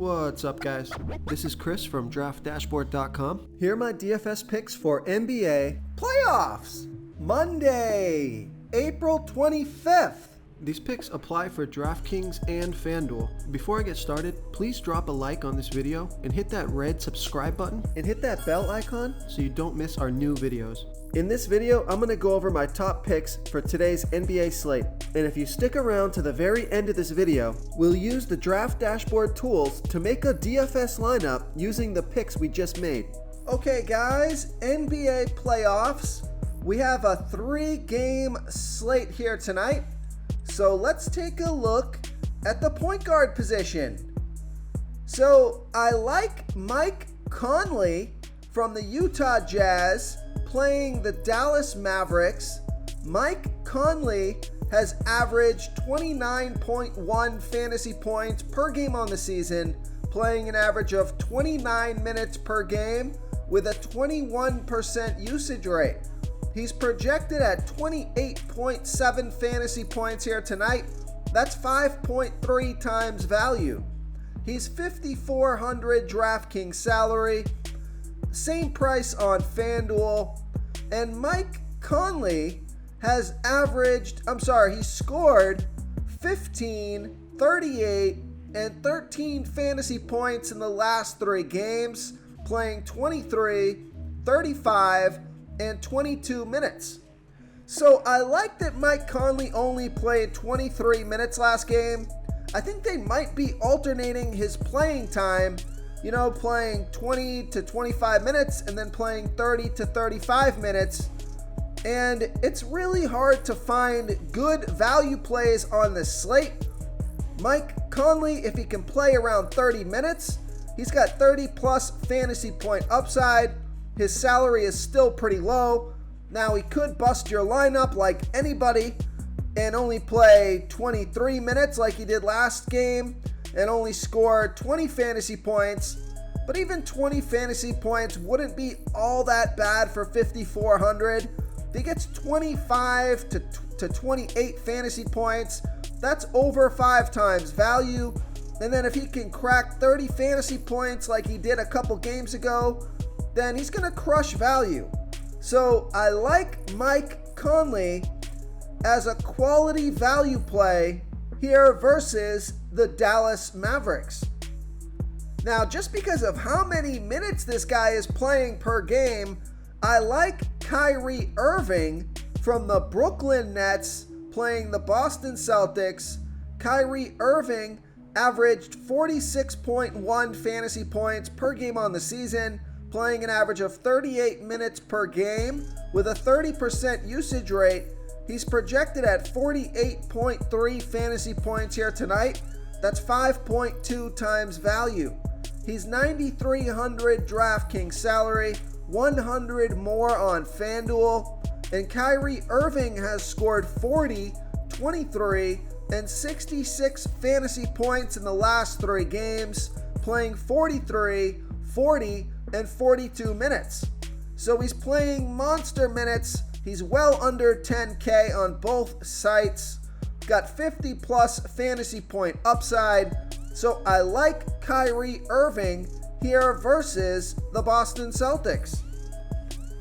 What's up, guys? This is Chris from DraftDashboard.com. Here are my DFS picks for NBA playoffs. Monday, April 25th. These picks apply for DraftKings and FanDuel. Before I get started, please drop a like on this video and hit that red subscribe button and hit that bell icon so you don't miss our new videos. In this video, I'm going to go over my top picks for today's NBA slate. And if you stick around to the very end of this video, we'll use the Draft Dashboard tools to make a DFS lineup using the picks we just made. Okay guys, NBA playoffs. We have a 3-game slate here tonight. So let's take a look at the point guard position. So I like Mike Conley from the Utah Jazz playing the Dallas Mavericks. Mike Conley has averaged 29.1 fantasy points per game on the season, playing an average of 29 minutes per game with a 21% usage rate. He's projected at 28.7 fantasy points here tonight. That's 5.3 times value. He's $5,400 DraftKings salary. Same price on FanDuel. And Mike Conley has he scored 15, 38, and 13 fantasy points in the last 3 games, playing 23, 35, and 22 minutes. So I like that Mike Conley only played 23 minutes last game. I think they might be alternating his playing time, playing 20 to 25 minutes and then playing 30 to 35 minutes. And it's really hard to find good value plays on this slate. Mike Conley, if he can play around 30 minutes, he's got 30 plus fantasy point upside. His salary is still pretty low. Now he could bust your lineup like anybody and only play 23 minutes like he did last game and only score 20 fantasy points. But even 20 fantasy points wouldn't be all that bad for $5,400. If he gets 25 to 28 fantasy points, that's over 5 times value. And then if he can crack 30 fantasy points like he did a couple games ago, then he's going to crush value. So I like Mike Conley as a quality value play here versus the Dallas Mavericks. Now, just because of how many minutes this guy is playing per game, I like Kyrie Irving from the Brooklyn Nets playing the Boston Celtics. Kyrie Irving averaged 46.1 fantasy points per game on the season, playing an average of 38 minutes per game with a 30% usage rate. He's projected at 48.3 fantasy points here tonight. That's 5.2 times value. He's $9,300 DraftKings salary, 100 more on FanDuel. And Kyrie Irving has scored 40, 23, and 66 fantasy points in the last 3 games, playing 43, 40, and 42 minutes. So he's playing monster minutes. He's well under 10K on both sites. Got 50 plus fantasy point upside. So I like Kyrie Irving here versus the Boston Celtics.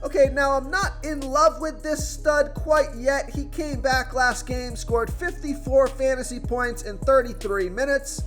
Okay, now I'm not in love with this stud quite yet. He came back last game, scored 54 fantasy points in 33 minutes.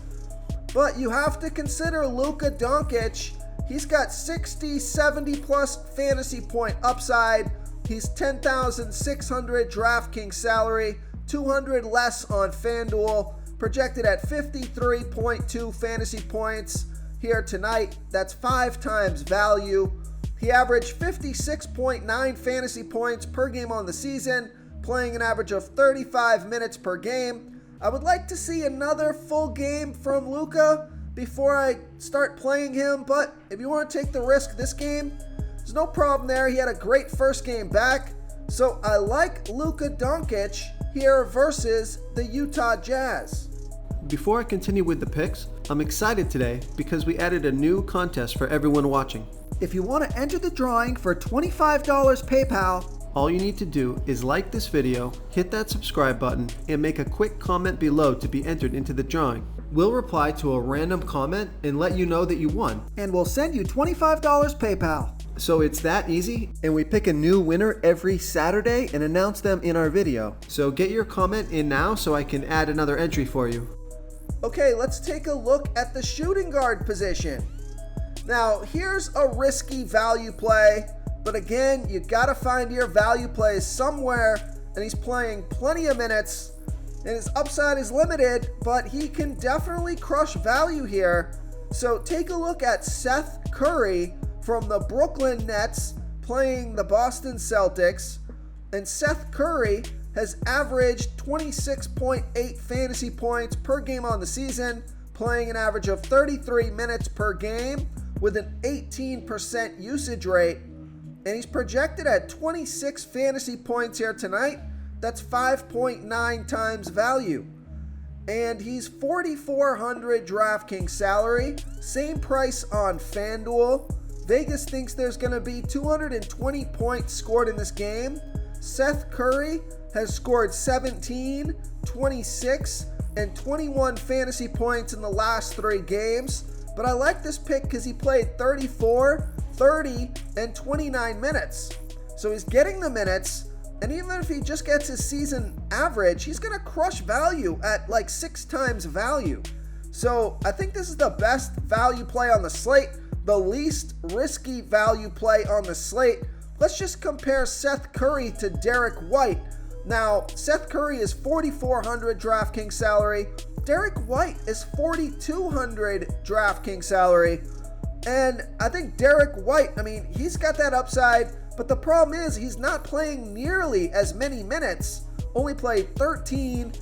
But you have to consider Luka Doncic. He's got 60, 70 plus fantasy point upside. He's $10,600 DraftKings salary, 200 less on FanDuel, projected at 53.2 fantasy points here tonight. That's 5 times value. He averaged 56.9 fantasy points per game on the season, playing an average of 35 minutes per game. I would like to see another full game from Luka before I start playing him, but if you want to take the risk this game, there's no problem there. He had a great first game back. So I like Luka Doncic here versus the Utah Jazz. Before I continue with the picks, I'm excited today because we added a new contest for everyone watching. If you want to enter the drawing for $25 PayPal, All you need to do is like this video, hit that subscribe button, and make a quick comment below to be entered into the drawing. We'll reply to a random comment and let you know that you won. And we'll send you $25 PayPal. So it's that easy, and we pick a new winner every Saturday and announce them in our video. So get your comment in now so I can add another entry for you. Okay, let's take a look at the shooting guard position. Now, here's a risky value play, but again, you gotta find your value plays somewhere, and he's playing plenty of minutes, and his upside is limited, but he can definitely crush value here. So take a look at Seth Curry from the Brooklyn Nets playing the Boston Celtics, and Seth Curry has averaged 26.8 fantasy points per game on the season, playing an average of 33 minutes per game with an 18% usage rate, and he's projected at 26 fantasy points here tonight. That's 5.9 times value. And he's $4,400 DraftKings salary, same price on FanDuel. Vegas thinks there's going to be 220 points scored in this game. Seth Curry has scored 17, 26, and 21 fantasy points in the last 3 games. But I like this pick because he played 34, 30, and 29 minutes. So he's getting the minutes, and even if he just gets his season average, he's going to crush value at like 6 times value. So I think this is the best value play on the slate, the least risky value play on the slate. Let's just compare Seth Curry to Derek White. Now, Seth Curry is $4,400 DraftKings salary. Derek White is $4,200 DraftKings salary. And I think Derek White, he's got that upside, but the problem is he's not playing nearly as many minutes. Only played 13,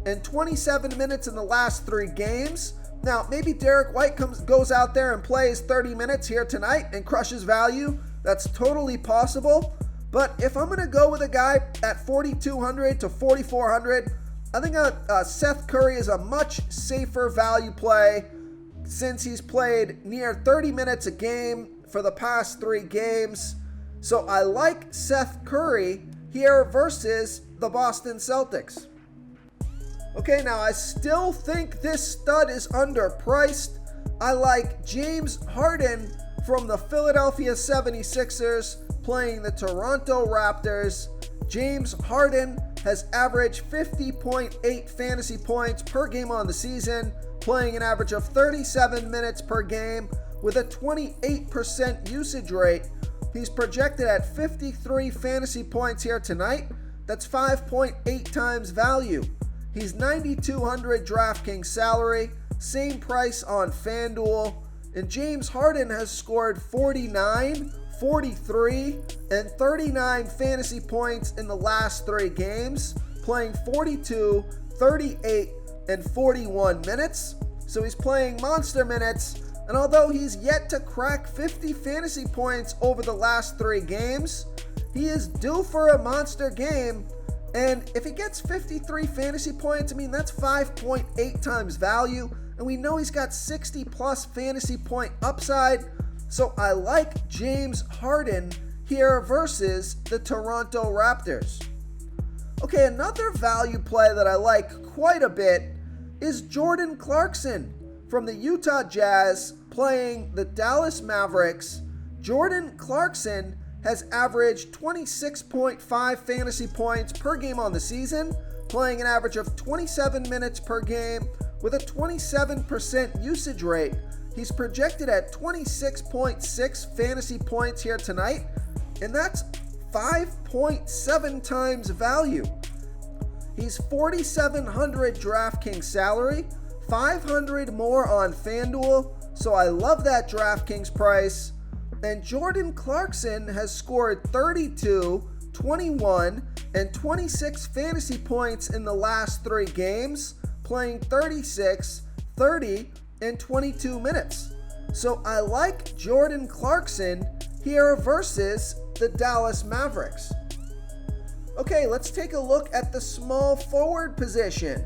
and 27 minutes in the last 3 games. Now, maybe Derek White goes out there and plays 30 minutes here tonight and crushes value. That's totally possible. But if I'm going to go with a guy at $4,200 to $4,400, I think Seth Curry is a much safer value play since he's played near 30 minutes a game for the past 3 games. So I like Seth Curry here versus the Boston Celtics. Okay, now I still think this stud is underpriced. I like James Harden from the Philadelphia 76ers playing the Toronto Raptors. James Harden has averaged 50.8 fantasy points per game on the season, playing an average of 37 minutes per game with a 28% usage rate. He's projected at 53 fantasy points here tonight. That's 5.8 times value. He's $9,200 DraftKings salary, same price on FanDuel. And James Harden has scored 49, 43, and 39 fantasy points in the last 3 games, playing 42, 38, and 41 minutes. So he's playing monster minutes, and although he's yet to crack 50 fantasy points over the last 3 games, he is due for a monster game. And if he gets 53 fantasy points, that's 5.8 times value. And we know he's got 60 plus fantasy point upside. So I like James Harden here versus the Toronto Raptors. Okay, another value play that I like quite a bit is Jordan Clarkson from the Utah Jazz playing the Dallas Mavericks. Jordan Clarkson has averaged 26.5 fantasy points per game on the season, playing an average of 27 minutes per game with a 27% usage rate. He's projected at 26.6 fantasy points here tonight, and that's 5.7 times value. He's $4,700 DraftKings salary, $500 more on FanDuel, so I love that DraftKings price. And Jordan Clarkson has scored 32, 21, and 26 fantasy points in the last 3 games, playing 36, 30, and 22 minutes. So I like Jordan Clarkson here versus the Dallas Mavericks. Okay, let's take a look at the small forward position.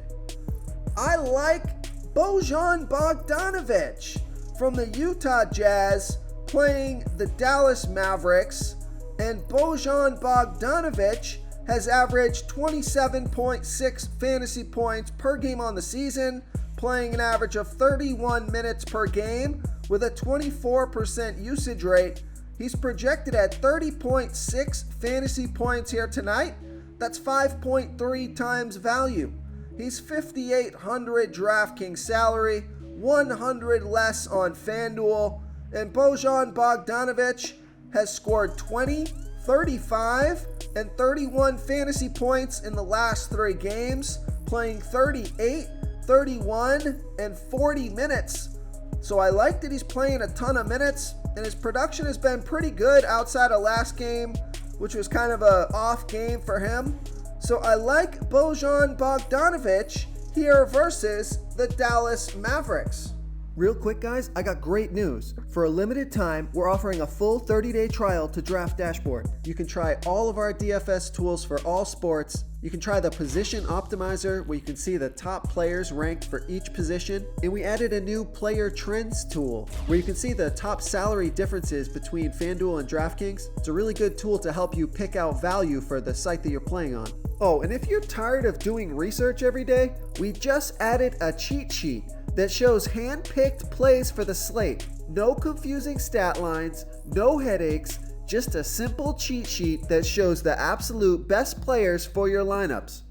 I like Bojan Bogdanovic from the Utah Jazz playing the Dallas Mavericks. And Bojan Bogdanovic has averaged 27.6 fantasy points per game on the season, playing an average of 31 minutes per game with a 24% usage rate. He's projected at 30.6 fantasy points here tonight. That's 5.3 times value. He's 5,800 DraftKings salary, 100 less on FanDuel. And Bojan Bogdanovic has scored 20, 35, and 31 fantasy points in the last 3 games, playing 38, 31, and 40 minutes. So I like that he's playing a ton of minutes, and his production has been pretty good outside of last game, which was kind of an off game for him. So I like Bojan Bogdanovic here versus the Dallas Mavericks. Real quick, guys, I got great news. For a limited time, we're offering a full 30-day trial to Draft Dashboard. You can try all of our DFS tools for all sports. You can try the Position Optimizer, where you can see the top players ranked for each position. And we added a new Player Trends tool, where you can see the top salary differences between FanDuel and DraftKings. It's a really good tool to help you pick out value for the site that you're playing on. Oh, and if you're tired of doing research every day, we just added a cheat sheet that shows hand-picked plays for the slate. No confusing stat lines, no headaches, just a simple cheat sheet that shows the absolute best players for your lineups.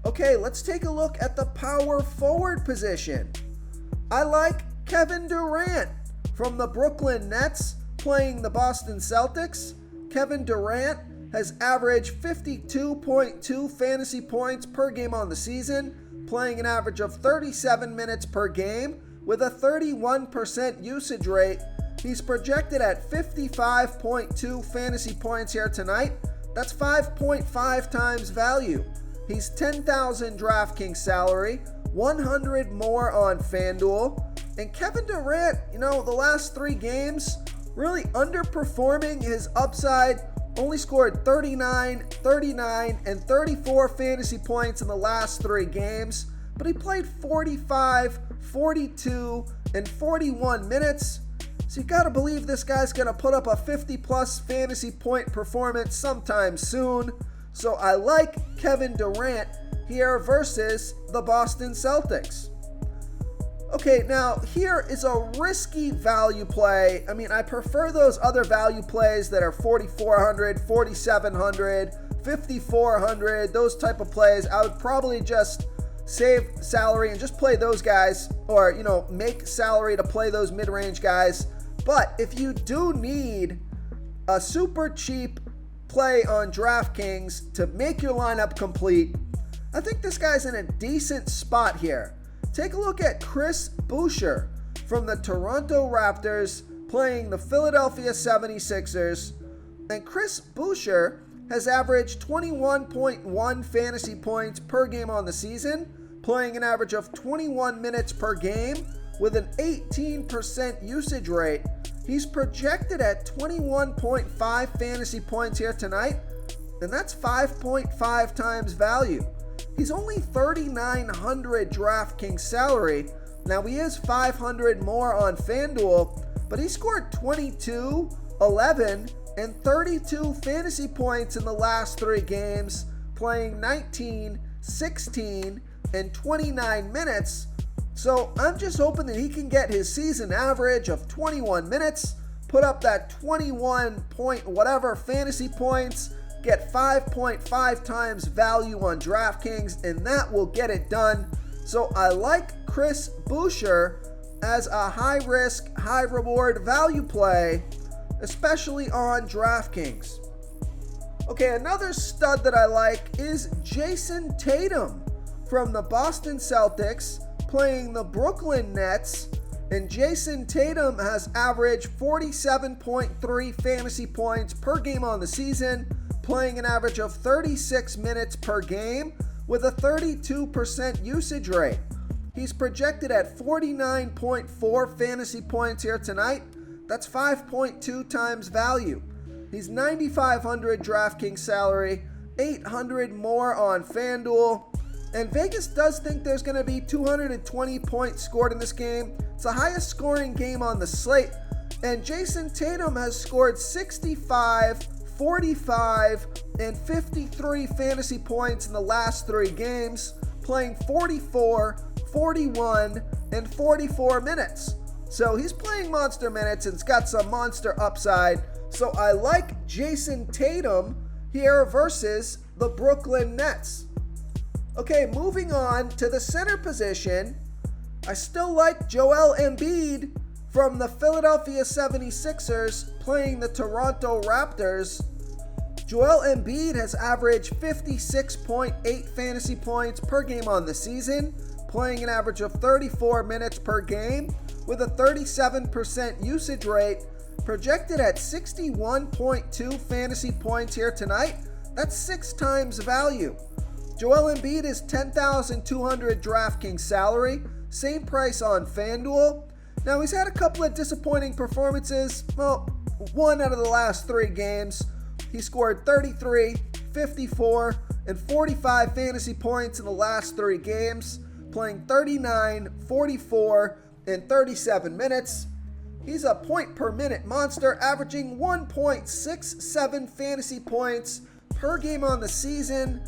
Okay, let's take a look at the power forward position. I like Kevin Durant from the Brooklyn Nets playing the Boston Celtics. Kevin Durant has averaged 52.2 fantasy points per game on the season, playing an average of 37 minutes per game with a 31% usage rate. He's projected at 55.2 fantasy points here tonight. That's 5.5 times value. He's 10,000 DraftKings salary, 100 more on FanDuel. And Kevin Durant, the last 3 games, really underperforming his upside. Only scored 39, 39, and 34 fantasy points in the last 3 games, but he played 45, 42, and 41 minutes. So you gotta believe this guy's gonna put up a 50-plus fantasy point performance sometime soon. So I like Kevin Durant here versus the Boston Celtics. Okay, now here is a risky value play. I prefer those other value plays that are 4,400, 4,700, 5,400, those type of plays. I would probably just save salary and just play those guys, or, make salary to play those mid-range guys. But if you do need a super cheap play on DraftKings to make your lineup complete, I think this guy's in a decent spot here. Take a look at Chris Boucher from the Toronto Raptors playing the Philadelphia 76ers. And Chris Boucher has averaged 21.1 fantasy points per game on the season, playing an average of 21 minutes per game with an 18% usage rate. He's projected at 21.5 fantasy points here tonight, and that's 5.5 times value. He's only 3,900 DraftKings salary. Now he is 500 more on FanDuel, but he scored 22, 11, and 32 fantasy points in the last 3 games, playing 19, 16, and 29 minutes. So I'm just hoping that he can get his season average of 21 minutes, put up that 21 point whatever fantasy points, get 5.5 times value on DraftKings, and that will get it done. So I like Chris Boucher as a high-risk, high-reward value play, especially on DraftKings. Okay, another stud that I like is Jayson Tatum from the Boston Celtics playing the Brooklyn Nets. And Jayson Tatum has averaged 47.3 fantasy points per game on the season, playing an average of 36 minutes per game with a 32% usage rate. He's projected at 49.4 fantasy points here tonight. That's 5.2 times value. He's 9,500 DraftKings salary, 800 more on FanDuel. And Vegas does think there's going to be 220 points scored in this game. It's the highest scoring game on the slate. And Jayson Tatum has scored 65, 45 and 53 fantasy points in the last 3 games, playing 44, 41, and 44 minutes. So he's playing monster minutes and it's got some monster upside. So I like Jayson Tatum here versus the Brooklyn Nets. Okay, moving on to the center position. I still like Joel Embiid from the Philadelphia 76ers playing the Toronto Raptors. Joel Embiid has averaged 56.8 fantasy points per game on the season, playing an average of 34 minutes per game with a 37% usage rate, projected at 61.2 fantasy points here tonight. That's 6 times value. Joel Embiid is $10,200 DraftKings salary, same price on FanDuel. Now he's had a couple of disappointing performances. Well, 1 out of the last 3 games. He scored 33, 54, and 45 fantasy points in the last 3 games, playing 39, 44, and 37 minutes. He's a point per minute monster, averaging 1.67 fantasy points per game on the season.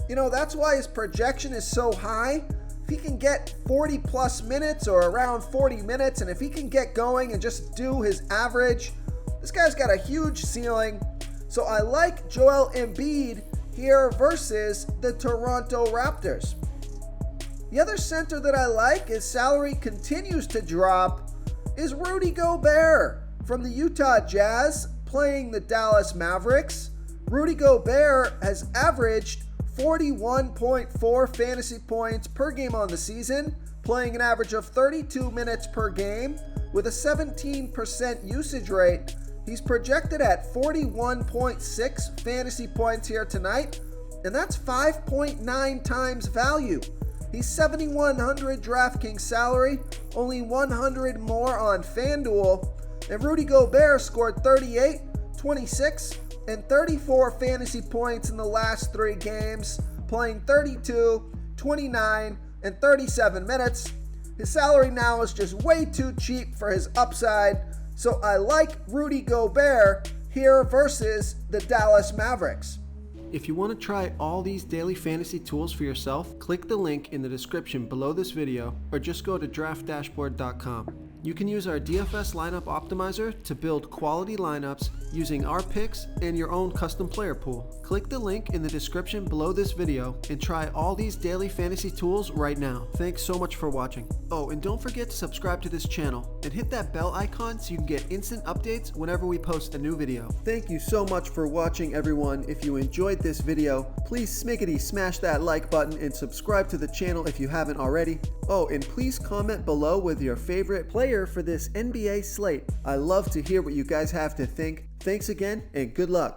You know, that's why his projection is so high. If he can get 40 plus minutes or around 40 minutes, and if he can get going and just do his average, this guy's got a huge ceiling. So I like Joel Embiid here versus the Toronto Raptors. The other center that I like, his salary continues to drop, is Rudy Gobert from the Utah Jazz playing the Dallas Mavericks. Rudy Gobert has averaged 41.4 fantasy points per game on the season, playing an average of 32 minutes per game with a 17% usage rate. He's projected at 41.6 fantasy points here tonight, and that's 5.9 times value. He's $7,100 DraftKings salary, only $100 more on FanDuel. And Rudy Gobert scored 38, 26, and 34 fantasy points in the last 3 games, playing 32, 29, and 37 minutes. His salary now is just way too cheap for his upside, so I like Rudy Gobert here versus the Dallas Mavericks. If you want to try all these daily fantasy tools for yourself, click the link in the description below this video or just go to draftdashboard.com. You can use our DFS lineup optimizer to build quality lineups using our picks and your own custom player pool. Click the link in the description below this video and try all these daily fantasy tools right now. Thanks so much for watching. Oh, and don't forget to subscribe to this channel and hit that bell icon so you can get instant updates whenever we post a new video. Thank you so much for watching, everyone. If you enjoyed this video, please smiggity smash that like button and subscribe to the channel if you haven't already. Oh, and please comment below with your favorite player for this NBA slate. I love to hear what you guys have to think. Thanks again and good luck.